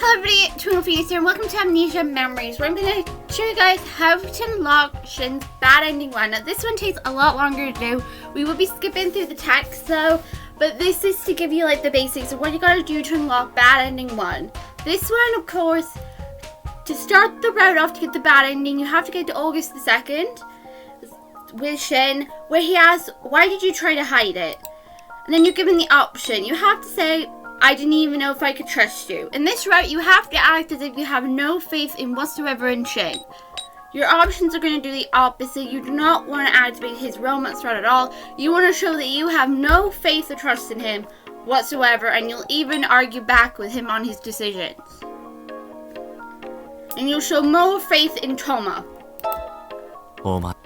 Hello everybody, TwinklePhoenix here and welcome to Amnesia Memories, where I'm going to show you guys how to unlock Shin's Bad Ending 1. Now this one takes a lot longer to do. We will be skipping through the text though, but this is to give you like the basics of what you gotta do to unlock Bad Ending 1. This one, of course, to start the route off to get the bad ending, you have to get to August the 2nd with Shin, where he asks, why did you try to hide it? And then you're given the option. You have to say, I didn't even know if I could trust you. In this route, you have to act as if you have no faith in whatsoever in Shin. Your options are going to do the opposite. You do not want to activate his romance route at all. You want to show that you have no faith or trust in him whatsoever, and you'll even argue back with him on his decisions. And you'll show more faith in Toma. Toma.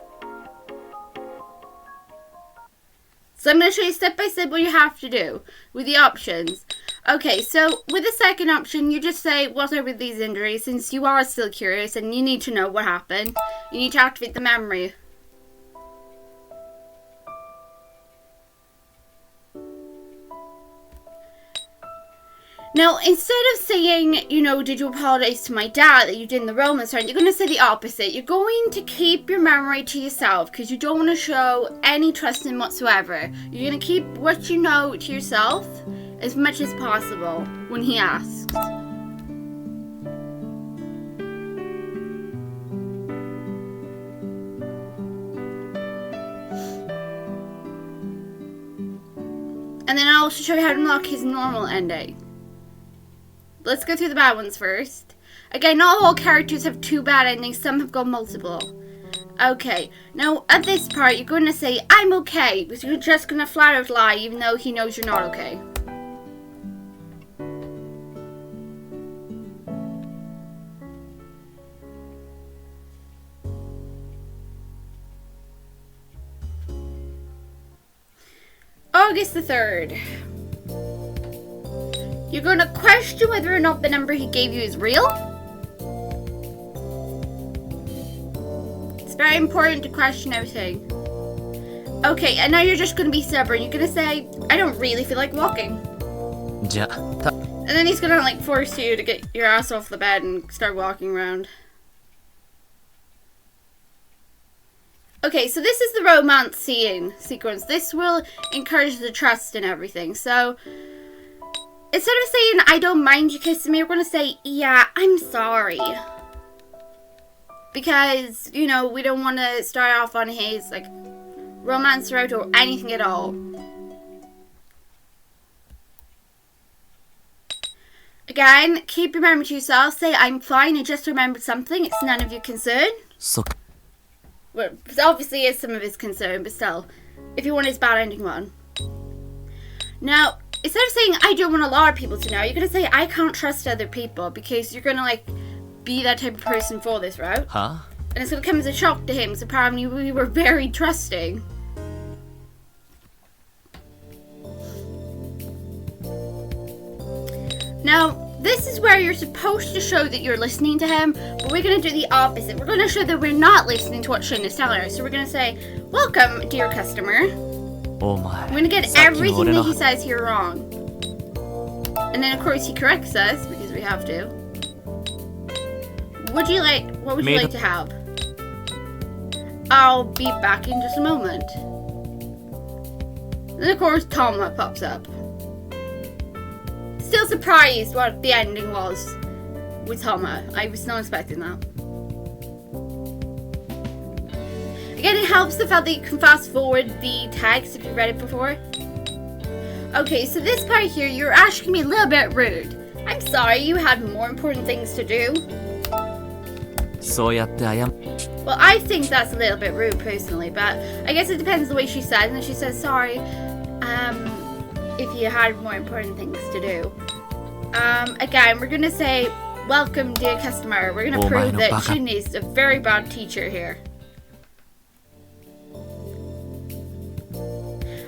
So I'm going to show you step by step what you have to do with the options. Okay, so with the second option, you just say, what are with these injuries? Since you are still curious and you need to know what happened, you need to activate the memory. Now, instead of saying, you know, did you apologize to my dad that you did in the romance round, you're going to say the opposite. You're going to keep your memory to yourself because you don't want to show any trust in whatsoever. You're going to keep what you know to yourself as much as possible when he asks. And then I'll also show you how to unlock his normal ending. Let's go through the bad ones first. Again, not all characters have two bad endings. Some have got multiple. Okay, now at this part, you're going to say, I'm okay. Because you're just going to flat out lie, even though he knows you're not okay. August the 3rd. You're going to question whether or not the number he gave you is real. It's very important to question everything. Okay, and now you're just going to be stubborn. You're going to say, I don't really feel like walking. And then he's going to like force you to get your ass off the bed and start walking around. Okay, so this is the romance sequence. This will encourage the trust and everything. So instead of saying, I don't mind you kissing me, we're going to say, yeah, I'm sorry. Because, you know, we don't want to start off on his, like, romance route or anything at all. Again, keep your memory to yourself. Say, I'm fine, I just remembered something. It's none of your concern. Well, obviously it's some of his concern, but still, if you want his bad ending one. Now, instead of saying, I don't want a lot of people to know, you're going to say, I can't trust other people, because you're going to, like, be that type of person for this route. Huh? And it's going to come as a shock to him, because apparently we were very trusting. Now, this is where you're supposed to show that you're listening to him, but we're going to do the opposite. We're going to show that we're not listening to what Shin is telling us. So we're going to say, welcome, dear customer. Oh my. I'm going to get everything that he says here wrong. And then, of course, he corrects us, because we have to. What would you like to have? I'll be back in just a moment. Then, of course, Toma pops up. Still surprised what the ending was with Toma. I was not expecting that. Again, it helps the fact that you can fast forward the text if you've read it before. Okay, so this part here, you're asking me a little bit rude. I'm sorry, you had more important things to do. Well, I think that's a little bit rude personally, but I guess it depends the way she said. And then she says, sorry, if you had more important things to do. Again, we're going to say, welcome, dear customer. We're going to prove that Shin is a very bad teacher here.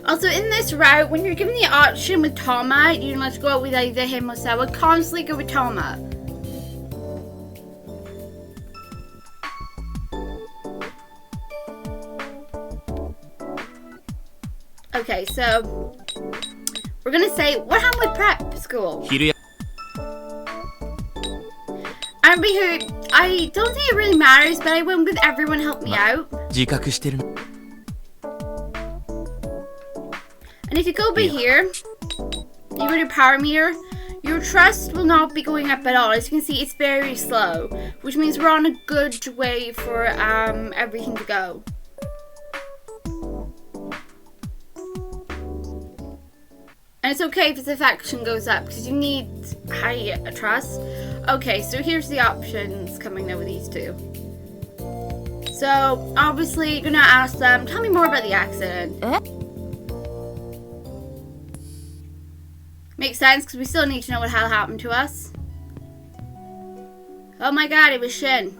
Also, in this route, when you're given the option with Toma, you must go out with either him or Sawa. Constantly go with Toma. Okay, so we're gonna say, what happened with prep school? Everybody who, I don't think it really matters, but I went with everyone help me out. 自覚してるな And if you go by here, you go to power meter, your trust will not be going up at all. As you can see, it's very slow, which means we're on a good way for everything to go. And it's okay if his affection goes up, because you need high trust. Okay, so here's the options coming now with these two. So, obviously, you're gonna ask them, tell me more about the accident. Makes sense, because we still need to know what hell happened to us. Oh my god, it was Shin.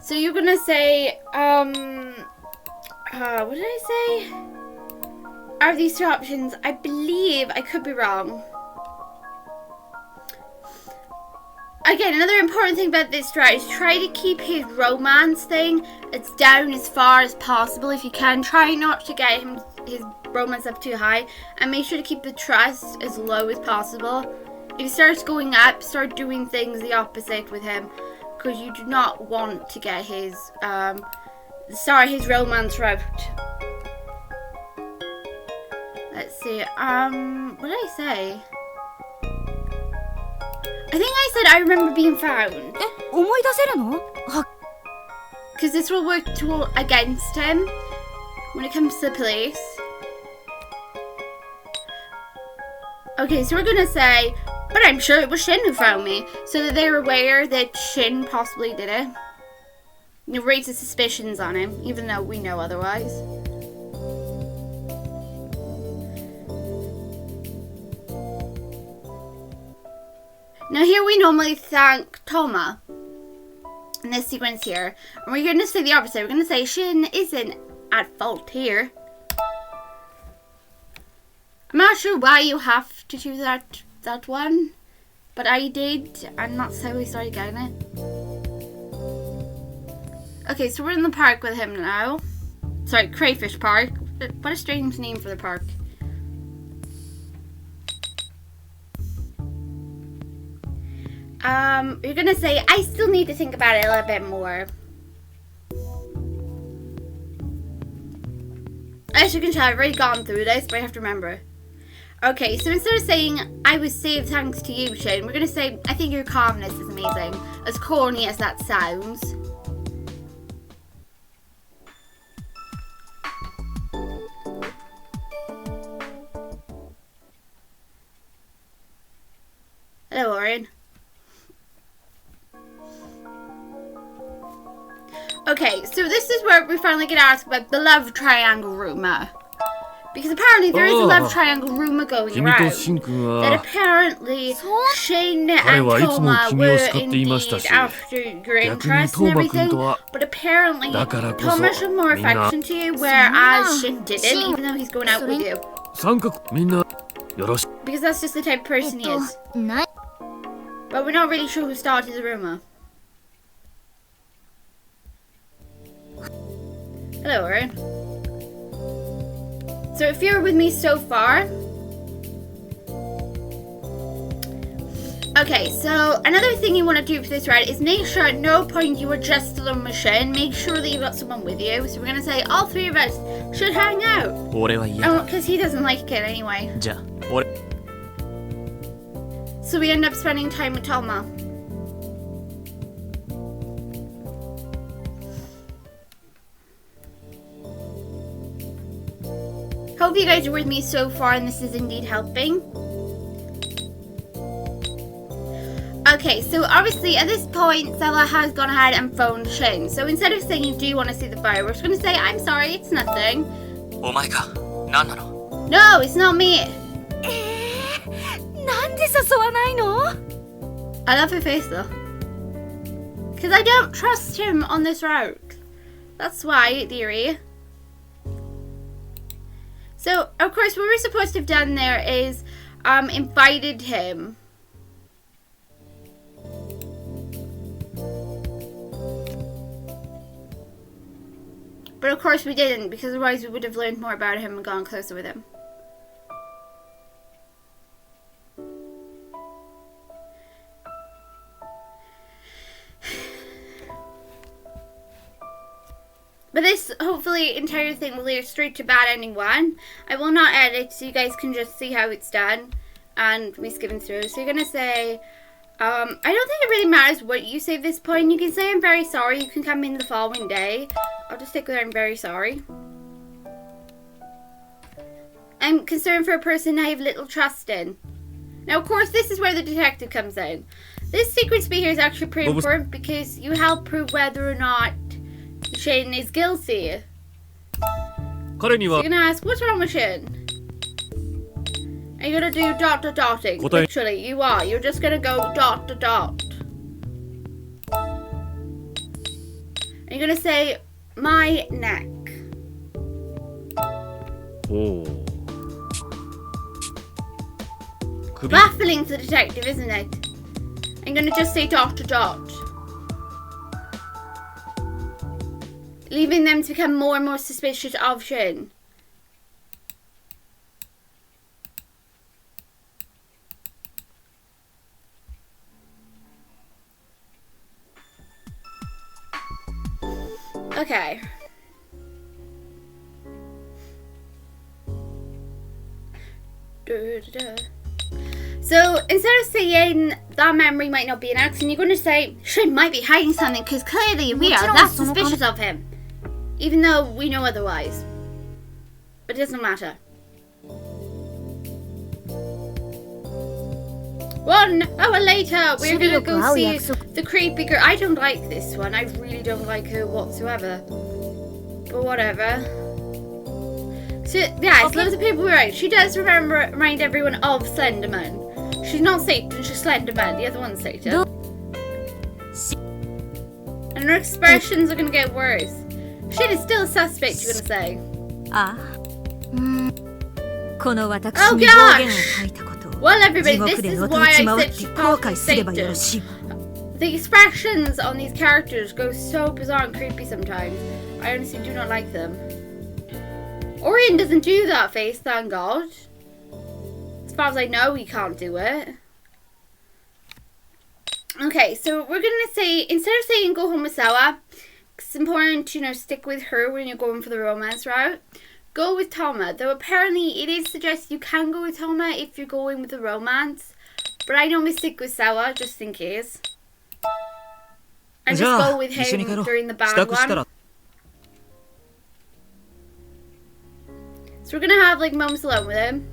So you're gonna say, what did I say? Out of these two options, I believe, I could be wrong. Again, another important thing about this strat is try to keep his romance thing as down as far as possible if you can. Try not to get his romance up too high, and make sure to keep the trust as low as possible. If he starts going up, start doing things the opposite with him, because you do not want to get his his romance route. Let's see, what did I say? I think I said I remember being found. 思い出せるの? Because this will work against him when it comes to the police. Okay, so we're gonna say, but I'm sure it was Shin who found me, so that they're aware that Shin possibly did it. You raise the suspicions on him, even though we know otherwise. Now here we normally thank Toma in this sequence here. And we're going to say the opposite. We're going to say Shin isn't at fault here. I'm not sure why you have to choose that one, but I did. I'm not so sorry getting it. Okay, so we're in the park with him now. Sorry, Crayfish Park. What a strange name for the park. You're gonna say, I still need to think about it a little bit more. As you can tell, I've already gone through this, but I have to remember. Okay, so instead of saying, I was saved thanks to you, Shin, we're gonna say, I think your calmness is amazing. As corny as that sounds. Hello, Orion. Okay, so this is where we finally get asked about the love triangle rumor. Because apparently there is a love triangle rumor going around. That apparently Shin and Toma were indeed after your interest and everything. But apparently Toma showed more affection to you, whereas Shin didn't, even though he's going out with you. Because that's just the type of person he is. But we're not really sure who started the rumor. Hello, Aaron. So if you're with me so far... Okay, so another thing you want to do for this ride is make sure at no point you are just alone with Shin. Make sure that you've got someone with you. So we're going to say all three of us should hang out. Because he doesn't like it anyway. So we end up spending time with Toma. Hope you guys are with me so far and this is indeed helping. Okay, so obviously at this point, Stella has gone ahead and phoned Shin. So instead of saying you do want to see the fireworks, we're going to say, I'm sorry, it's nothing. No, it's not me. I love her face though. Because I don't trust him on this route. That's why, dearie. So, of course, what we're supposed to have done there is invited him. But of course we didn't, because otherwise we would have learned more about him and gone closer with him. But this, hopefully, entire thing will lead straight to Bad Ending 1. I will not edit, so you guys can just see how it's done and me skipping through. So you're going to say, I don't think it really matters what you say at this point. You can say I'm very sorry. You can come in the following day. I'll just stick with I'm very sorry. I'm concerned for a person I have little trust in. Now, of course, this is where the detective comes in. This sequence B here is actually pretty important because you help prove whether or not Shin is guilty. So you're gonna ask, what's wrong with Shin? And you're gonna do dotting. Literally, you are. You're just gonna go dot. And you're gonna say, my neck. Oh. Baffling to the detective, isn't it? I'm gonna just say dot. Leaving them to become more and more suspicious of Shin. Okay. So instead of saying that memory might not be an accident, you're going to say Shin might be hiding something because clearly we are that suspicious of him. Even though we know otherwise. But it doesn't matter. 1 hour later, we're going to go see the creepy girl. I don't like this one. I really don't like her whatsoever. But whatever. So, yeah, loads of people were right. She does remind everyone of Slenderman. She's not Satan, she's Slenderman. The other one's Satan. And her expressions are going to get worse. Shin is still a suspect, you're going to say. Oh gosh! Well, everybody, this is why I said she's possibly Satan. The expressions on these characters go so bizarre and creepy sometimes. I honestly do not like them. Orion doesn't do that face, thank God. As far as I know, he can't do it. Okay, so we're gonna say, instead of saying go home with Sawa, it's important to, stick with her when you're going for the romance route. Go with Toma. Though apparently it is suggested you can go with Toma if you're going with the romance. But I normally stick with Sawa, just in case. And just go with him during the bad one. So we're gonna have moments alone with him.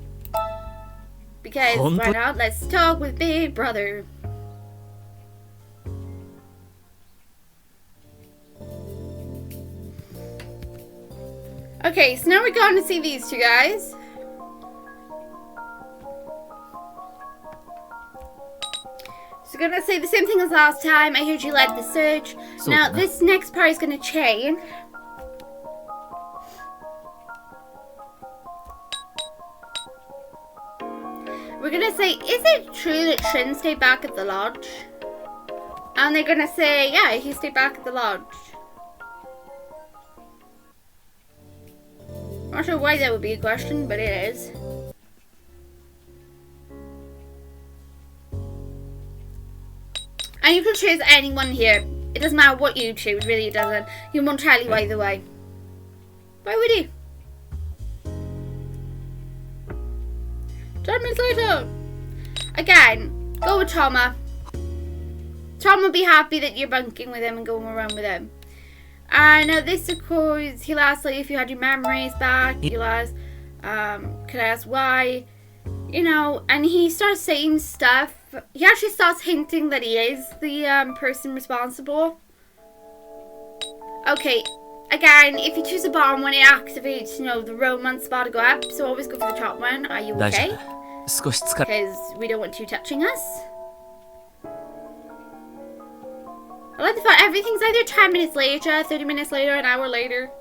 Because why not? Let's talk with Big Brother. Okay, so now we're going to see these two guys. So we're gonna say the same thing as last time. I heard you led the search. Now this next part is gonna change. We're gonna say, is it true that Shin stayed back at the lodge? And they're gonna say, yeah, he stayed back at the lodge. I'm not sure why that would be a question, but it is. And you can choose anyone here. It doesn't matter what you choose, really it doesn't. He won't tell you either way. Why would he? 10 minutes later. Again, go with Toma. Toma will be happy that you're bunking with him and going around with him. And this, of course, he'll ask if you had your memories back. He'll ask, could I ask why? And he starts saying stuff. He actually starts hinting that he is the person responsible. Okay, again, if you choose a bottom one, it activates, the romance bar to go up. So always go for the top one. Are you okay? Because we don't want you touching us. I like the fact everything's either 10 minutes later, 30 minutes later, an hour later.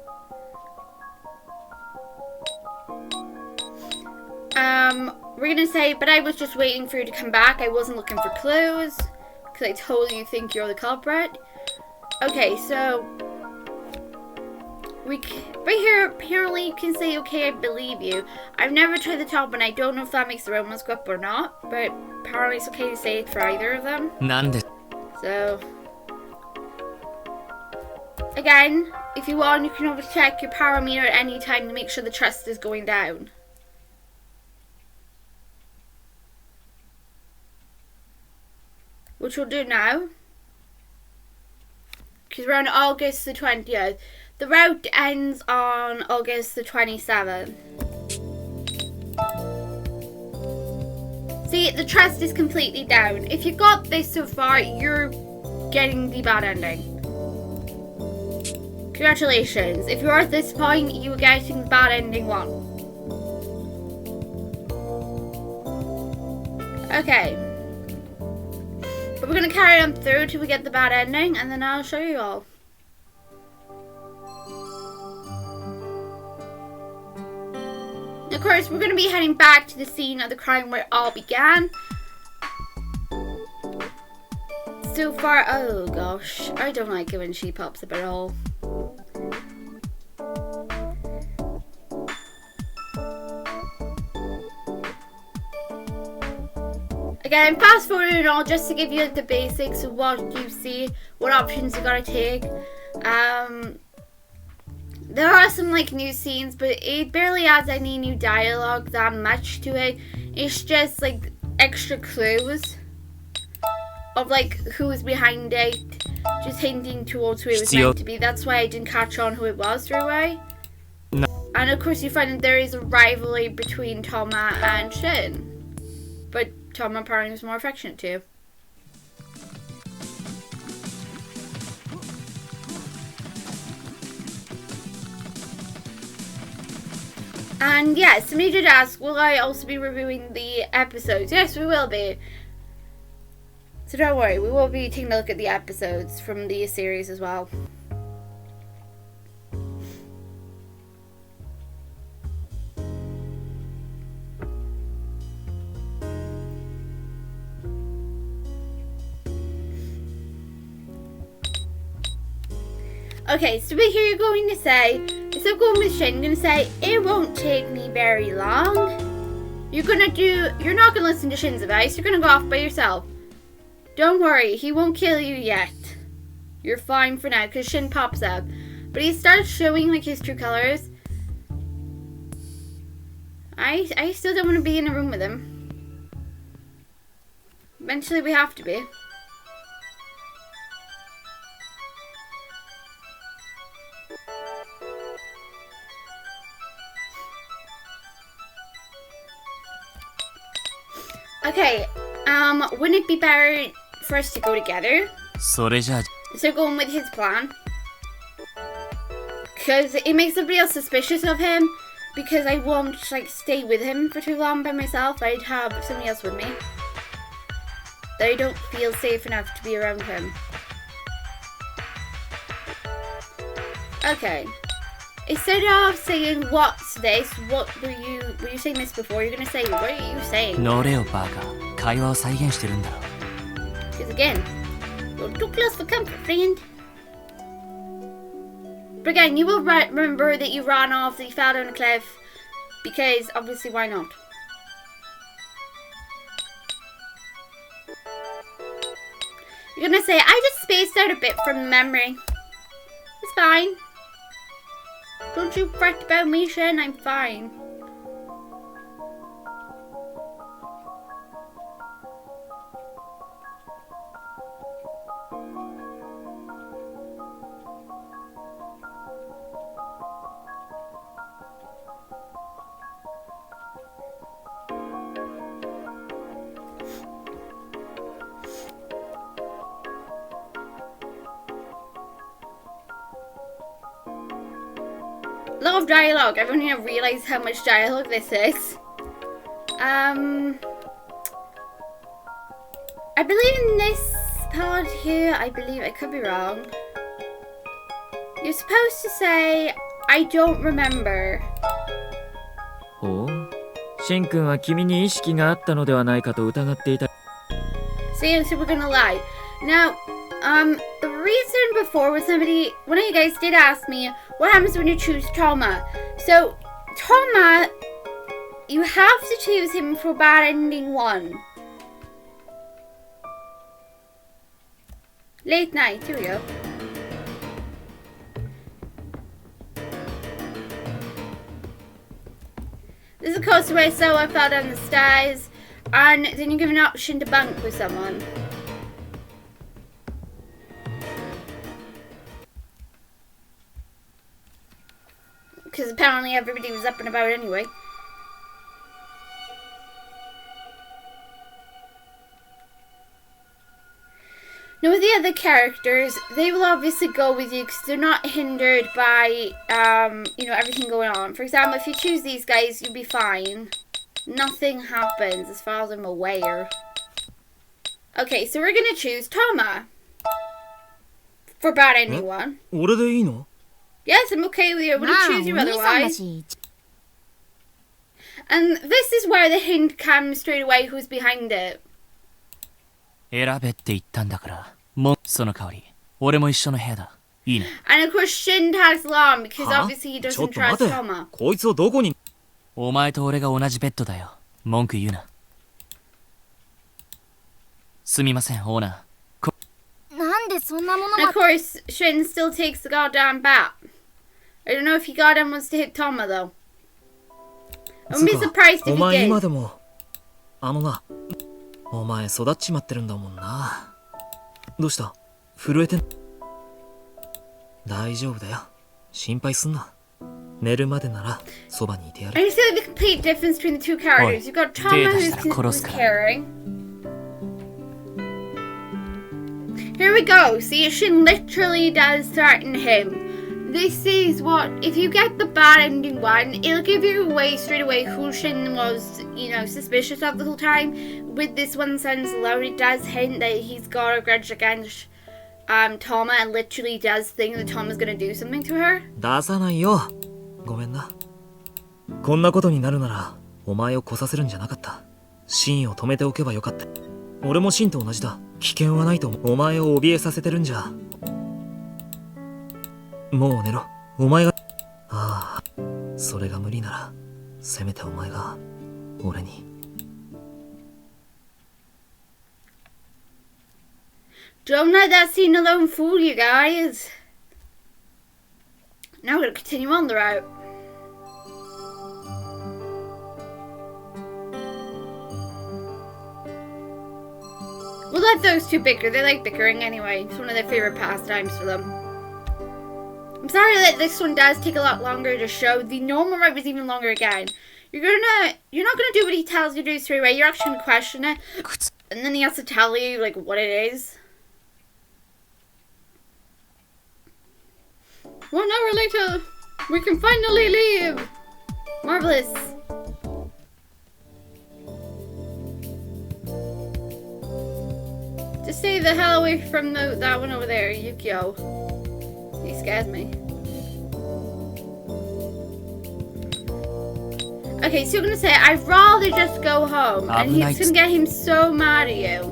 We're gonna say, but I was just waiting for you to come back. I wasn't looking for clues. Because I totally think you're the culprit. Okay, so right here, apparently you can say, okay, I believe you. I've never tried the top one. I don't know if that makes the romance go up or not. But apparently it's okay to say it for either of them. So again, if you want, you can always check your power meter at any time to make sure the trust is going down. Which we'll do now. Because we're on August the 20th. The route ends on August the 27th. See, the trust is completely down. If you got this so far, you're getting the bad ending. Congratulations. If you're at this point, you're getting bad ending 1. Okay. But we're going to carry on through till we get the bad ending, and then I'll show you all. Of course, we're going to be heading back to the scene of the crime where it all began. So far, oh gosh, I don't like it when she pops up at all. Again, fast forward and all, just to give you the basics of what you see, what options you gotta take. There are some like new scenes, but it barely adds any new dialogue that much to it. It's just like extra clues of like who's behind it, just hinting towards who it was meant to be. That's why I didn't catch on who it was straight away. No. And of course you find that there is a rivalry between Toma and Shin, but Toma apparently was more affectionate too. And yes, somebody did ask, will I also be reviewing the episodes? Yes, we will be. So don't worry, we will be taking a look at the episodes from the series as well. Okay, so here you're going to say, instead of going with Shin, you're going to say, it won't take me very long. You're not going to listen to Shin's advice, you're going to go off by yourself. Don't worry, he won't kill you yet. You're fine for now, because Shin pops up. But he starts showing like his true colors. I still don't want to be in a room with him. Eventually we have to be. Okay, wouldn't it be better for us to go together? So going with his plan. Because it makes everybody else suspicious of him. Because I won't like stay with him for too long by myself. I'd have somebody else with me. That I don't feel safe enough to be around him. Okay. Instead of saying what's this, what were you saying this before? You're gonna say, what are you saying? Because again, you're too close for comfort, friend. But again, you will remember that you ran off, that you fell down a cliff, because obviously why not? You're gonna say, I just spaced out a bit from memory. It's fine. Don't you fret about me, Shin, I'm fine. A lot of dialogue. I don't even realize how much dialogue this is. I believe in this part here, I could be wrong. You're supposed to say, I don't remember. Oh? Shin-kun wa kimi ni ishiki ga atta no dewa nai ka to utagatte ita. See, so we're gonna lie. Now, the reason before was one of you guys did ask me, what happens when you choose Toma? So, Toma, you have to choose him for bad ending 1. Late night, here we go. This is a coaster where I fell down the stairs, and then you give an option to bunk with someone. Because apparently everybody was up and about anyway. Now with the other characters, they will obviously go with you because they're not hindered by, you know, everything going on. For example, if you choose these guys, you'll be fine. Nothing happens as far as I'm aware. Okay, so we're gonna choose Toma. For bad ending one. Yes, I'm okay with you. I wouldn't choose you otherwise. And this is where the hint comes straight away who's behind it. 選べって言ったんだから、もうその代わり、俺も一緒の部屋だ。いいね。And of course Shin tags along because obviously he doesn't trust Toma. こいつをどこに？お前と俺が同じベッドだよ。文句言うな。すみません、オーナー。なんでそんなもの And が of course Shin still takes the goddamn bat. I don't know if he goddamn wants to hit Toma though. I wouldn't be surprised if お前 he 今 did. でもな、お前育っちまってるんだもんな。どうした？震えてん？大丈夫だよ。心配すんな。寝るまでならそばにいてやる。 I just feel like the complete difference between the two characters. You've got Toma who's caring. Here we go. See, Shin literally does threaten him. This is what, if you get the bad ending one, it'll give you away straight away who Shin was, you know, suspicious of the whole time. With this one sentence alone, it does hint that he's got a grudge against Toma and literally does think that Toma's gonna do something to her. 出さないよ。ごめんな。こんなことになるならお前を来させるんじゃなかった。シンを止めておけばよかった。俺もシンと同じだ。危険はないとお前を怯えさせてるんじゃ。もう寝ろ。お前が。ああ、それが無理ならせめてお前が俺に。Don't let that scene alone fool you guys. Now we're going to continue on the route. We'll let those two bicker. They like bickering anyway. It's one of their favorite pastimes for them. I'm sorry that this one does take a lot longer to show. The normal route was even longer again. You're not gonna do what he tells you to do straight away. You're actually gonna question it. And then he has to tell you like what it is. 1 hour later, we can finally leave. Marvelous. Just stay the hell away from that one over there, Yukio. He scares me. Okay, so you're gonna say, I'd rather just go home. And he's gonna get him so mad at you.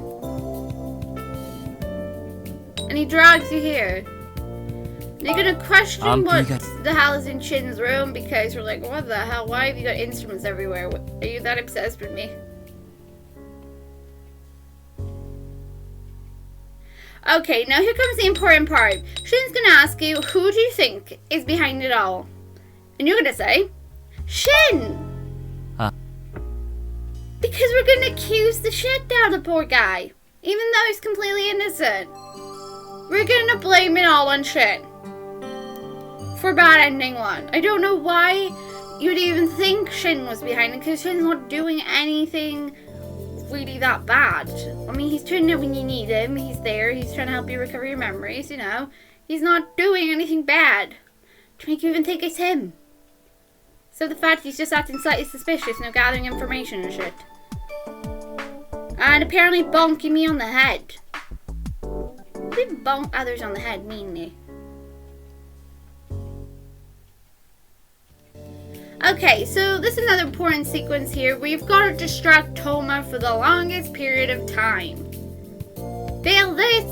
And he drags you here. And you're gonna question what the hell is in Shin's room because we're like, what the hell? Why have you got instruments everywhere? Are you that obsessed with me? Okay, now here comes the important part. Shin's gonna ask you, who do you think is behind it all? And you're gonna say, Shin! Because we're gonna accuse the shit out of the poor guy. Even though he's completely innocent. We're gonna blame it all on Shin. For bad ending one. I don't know why you'd even think Shin was behind it, because Shin's not doing anything really that bad. I mean, he's turning up when you need him. He's there. He's trying to help you recover your memories, you know. He's not doing anything bad to make you even think it's him. So the fact he's just acting slightly suspicious, you know, gathering information and shit. And apparently bonking me on the head. They bonk others on the head meanly. Okay, so this is another important sequence here. We've got to distract Toma for the longest period of time. Fail this,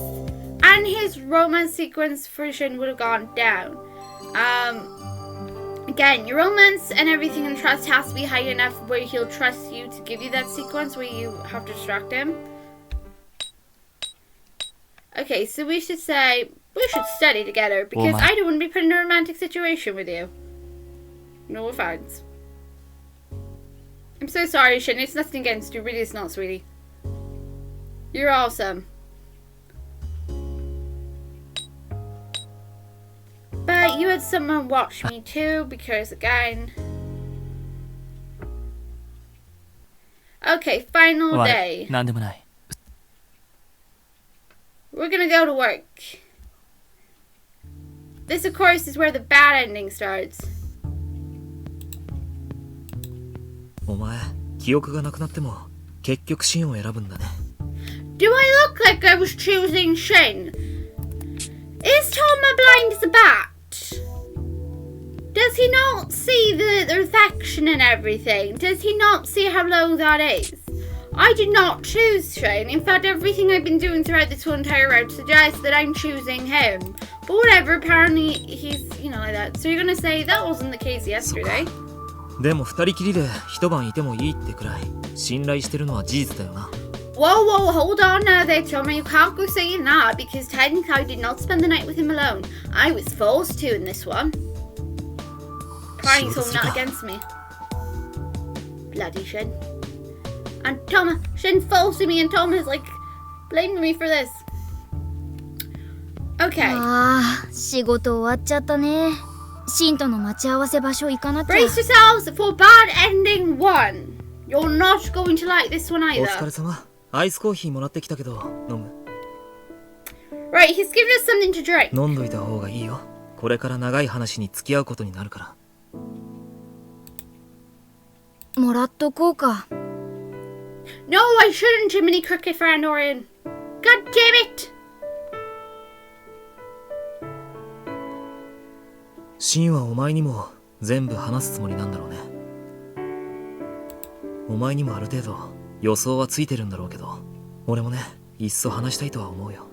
and his romance sequence for Shin would have gone down. Again, your romance and everything and trust has to be high enough where he'll trust you to give you that sequence where you have to distract him. Okay, so we should say, we should study together because I don't want to be put in a romantic situation with you. No offense. I'm so sorry, Shin. It's nothing against you. Really, it's not, sweetie. You're awesome. But you had someone watch me too, because again... Okay, final 悪 day. いなんでもない We're gonna go to work. This, of course, is where the bad ending starts. お前記憶がなくなっても結局シンを選ぶんだね。 Do I look like I was choosing Shin? Is Toma blind as a bat? Does he not see the reflection and everything? Does he not see how low that is? I did not choose Shin. In fact, everything I've been doing throughout this whole entire route suggests that I'm choosing him. But whatever, apparently he's, you know, like that. So you're gonna say that wasn't the case yesterday? でも二人きりで一晩いてもいいってくらい信頼してるのは事実だよな。 Whoa, whoa, hold on now there, Toma. You can't go saying that because technically I did not spend the night with him alone. I was forced to in this one. Prying someone not against me. Bloody Shin. And Toma, Shin forced me and Toma's like blaming me for this. Okay. ああ、仕事終わっちゃったね。シンとの待ち合わせ場所行かなきゃ。 Brace yourselves for bad ending 1. You're not going to like this one お疲 either. れ様。アイスコーヒーもらってきたけど飲む。 Right, he's giving us something to drink. 飲んどいた方がいいよ。これから長い話に付き合うことになるから。もらっとこうか。 No, I shouldn't, Jiminy Cricket fan Orion. God damn it! シンはお前にも全部話すつもりなんだろうね。お前にもある程度予想はついてるんだろうけど、俺もね、いっそ話したいとは思うよ。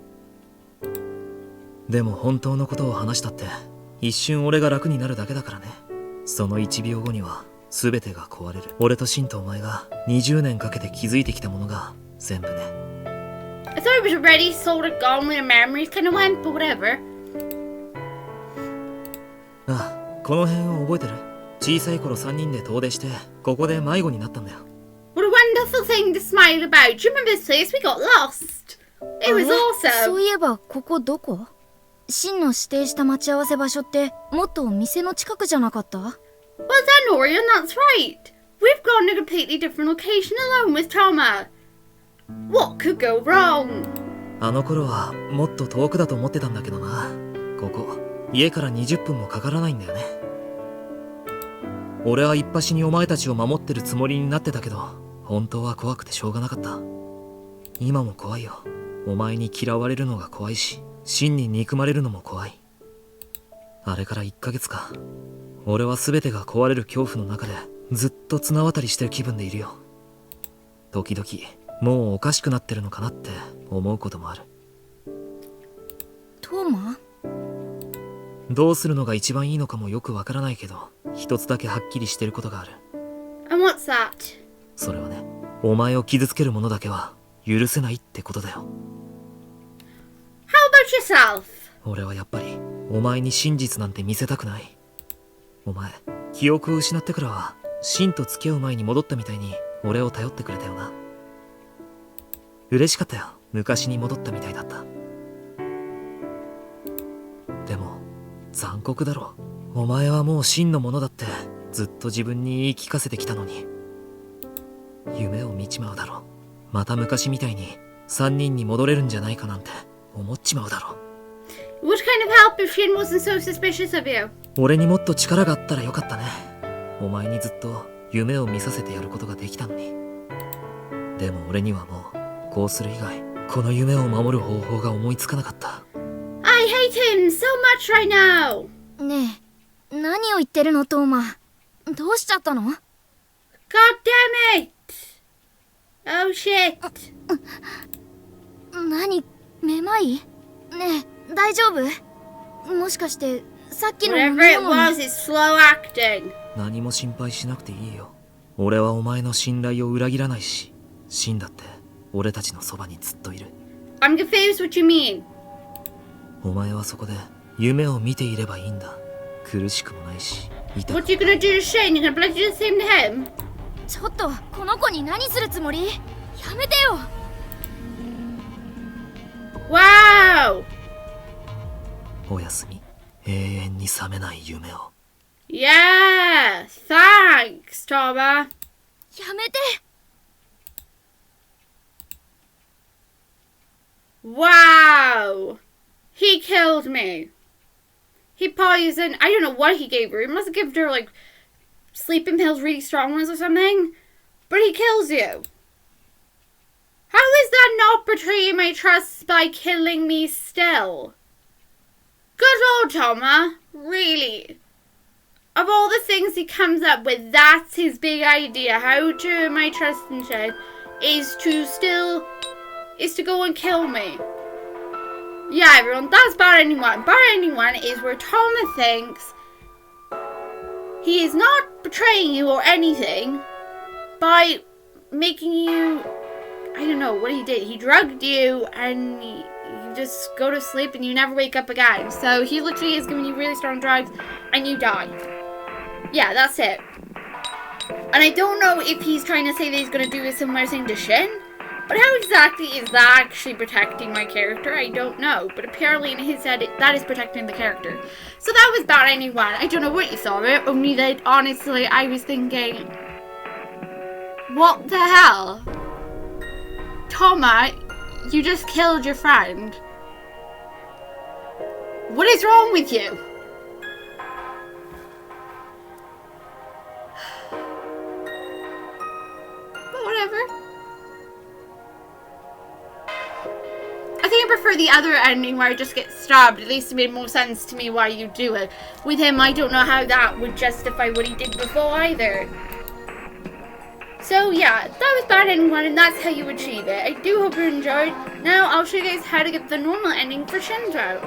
でも本当のことを話したって一瞬俺が楽になるだけだからね。その1秒後には全てが壊れる。俺とシンとお前が20年かけて築いてきたものが全部ね。 I thought it was already sort of gone when the memories kind of went, but whatever. ああ、この辺を覚えてる？小さい頃3人で遠出してここで迷子になったんだよ。 What a wonderful thing to smile about. Do you remember this place? We got lost. It was そ awesome. ういえばここどこ？シンの指定した待ち合わせ場所ってもっと店の近くじゃなかった？ Well done, Orion, that's right. We've gone to a completely different location alone with Toma. What could go wrong? あの頃はもっと遠くだと思ってたんだけどな。ここ家から20分もかからないんだよね。俺は一発にお前たちを守ってるつもりになってたけど、本当は怖くてしょうがなかった。今も怖いよ。お前に嫌われるのが怖いし、真に憎まれるのも怖い。あれから1ヶ月か。俺は全てが壊れる恐怖の中でずっと綱渡りしてる気分でいるよ。時々もうおかしくなってるのかなって思うこともある。トーマ？どうするのが一番いいのかもよくわからないけど、一つだけはっきりしてることがある。 And what's that? それはね、お前を傷つけるものだけは許せないってことだよ。 How about yourself? 俺はやっぱりお前に真実なんて見せたくない。お前、記憶を失ってからは真と付き合う前に戻ったみたいに俺を頼ってくれたよな。嬉しかったよ。昔に戻ったみたいだった。でも残酷だろ。お前はもう真のものだってずっと自分に言い聞かせてきたのに。夢を見ちまうだろ。また昔みたいに3人に戻れるんじゃないかなんて思っちまうだろ。 What kind of help if Shin wasn't so suspicious of you? 俺にもっと力があったらよかったね。お前にずっと夢を見させてやることができたのに。でも俺にはもうこうする以外この夢を守る方法が思いつかなかった。 I hate him so much right now. ねえ、何を言ってるのトーマ？どうしちゃったの？ God damn it. Oh shit. 何？めまい？ねえ、大丈夫？もしかしてさっきの Whatever it was, it's slow acting. 何も心配しなくていいよ。俺はお前の信頼を裏切らないし、シンだって俺たちのそばにずっといる。 I'm confused what you mean. お前はそこで夢を見ていればいいんだ。苦しくもないし、痛く What you gonna do to Shane? You gonna bloody do the same to him? ちょっとこの子に何するつもり？やめてよ。 Wow! おやすみ。永遠に覚めない夢を。 Yeah! Thanks, Toma! やめて。 Wow! He killed me. He poisoned. I don't know what he gave her. He must have given her like sleeping pills, really strong ones or something. But he kills you. How is that not betraying my trust by killing me still? Good old Toma. Really. Of all the things he comes up with, that's his big idea. How to earn my trust and shit is to go and kill me. Yeah, everyone, that's Bad Ending 1. Bad Ending 1 is where Toma thinks he is not betraying you or anything by making you, I don't know what he did. He drugged you and you just go to sleep and you never wake up again. So he literally is giving you really strong drugs and you die. Yeah, that's it. And I don't know if he's trying to say that he's going to do a similar thing to Shin. But how exactly is that actually protecting my character? I don't know. But apparently in his head, that is protecting the character. So that was Bad Ending 1. I don't know what you saw of it. Only that, honestly, I was thinking, what the hell? Toma, you just killed your friend. What is wrong with you? But whatever. I think I prefer the other ending where I just get stabbed. At least it made more sense to me why you do it. With him, I don't know how that would justify what he did before either. So yeah, that was Bad Ending 1 and that's how you achieve it. I do hope you enjoyed. Now I'll show you guys how to get the normal ending for Shin's route.